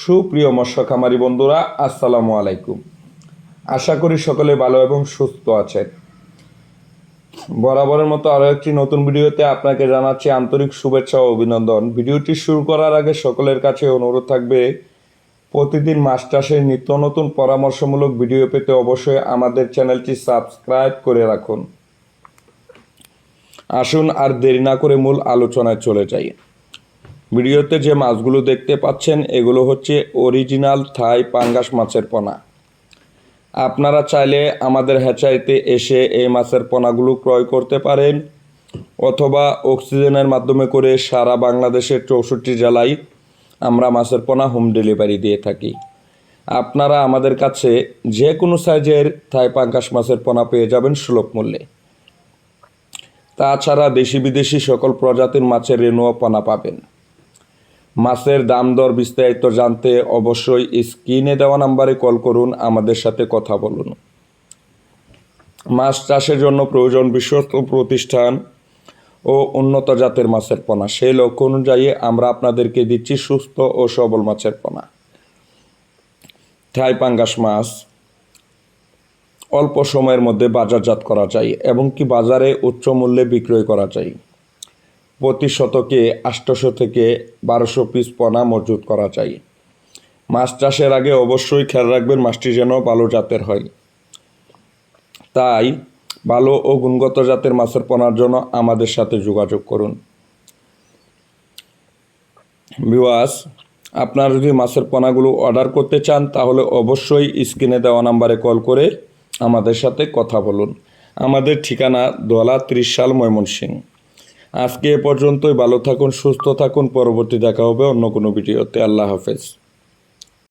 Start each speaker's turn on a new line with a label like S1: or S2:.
S1: সুপ্রিয় মৎস্য খামারি বন্ধুরা, আসসালামু আলাইকুম। আশা করি সকলে ভালো এবং সুস্থ আছেন। বরাবরের মতো আরও একটি নতুন ভিডিওতে আপনাকে জানাচ্ছি আন্তরিক শুভেচ্ছা ও অভিনন্দন। ভিডিওটি শুরু করার আগে সকলের কাছে অনুরোধ থাকবে, প্রতিদিন মাছ চাষের নিত্য নতুন পরামর্শমূলক ভিডিও পেতে অবশ্যই আমাদের চ্যানেলটি সাবস্ক্রাইব করে রাখুন। আসুন আর দেরি না করে মূল আলোচনায় চলে যাই। ভিডিওতে যে মাছগুলো দেখতে পাচ্ছেন এগুলো হচ্ছে অরিজিনাল থাই পাঙ্গাস মাছের পোনা। আপনারা চাইলে আমাদের হ্যাচারিতে এসে এই মাছের পোনাগুলো ক্রয় করতে পারেন, অথবা অক্সিজেনের মাধ্যমে করে সারা বাংলাদেশের 64 জেলায় আমরা মাছের পোনা হোম ডেলিভারি দিয়ে থাকি। আপনারা আমাদের কাছে যে কোনো সাইজের থাই পাঙ্গাস মাছের পোনা পেয়ে যাবেন সুলভ মূল্যে। তাছাড়া দেশি বিদেশি সকল প্রজাতির মাছের রেণুও পোনা পাবেন। মাছের দাম দর বিস্তারিত জানতে অবশ্যই স্ক্রিনে দেওয়া নাম্বারে কল করুন, আমাদের সাথে কথা বলুন। মাছ চাষের জন্য প্রয়োজন বিশ্বস্ত প্রতিষ্ঠান ও উন্নত জাতের মাছের পোনা। সেই লক্ষ্য অনুযায়ী আমরা আপনাদেরকে দিচ্ছি সুস্থ ও সবল মাছের পোনা। থাই পাঙ্গাস মাছ অল্প সময়ের মধ্যে বাজারজাত করা যায় এবং কি বাজারে উচ্চ মূল্যে বিক্রয় করা যায়। প্রতি শতকে 800 থেকে 1200 পিস পোনা মজুত করা যায়। মাছ চাষের আগে অবশ্যই খেয়াল রাখবেন মাছটি যেন ভালো জাতের হয়। তাই ভালো ও গুণগত জাতের মাছের পোনার জন্য আমাদের সাথে যোগাযোগ করুন। ভিউয়ার্স, আপনারা যদি মাছের পোনাগুলো অর্ডার করতে চান তাহলে অবশ্যই স্ক্রিনে দেওয়া নাম্বারে কল করে আমাদের সাথে কথা বলুন। আমাদের ঠিকানা দোলা 30 ময়মনসিংহ। আজকে এ পর্যন্তই। ভালো থাকুন, সুস্থ থাকুন। পরবর্তী দেখা হবে অন্য কোনো ভিডিওতে। আল্লাহ হাফেজ।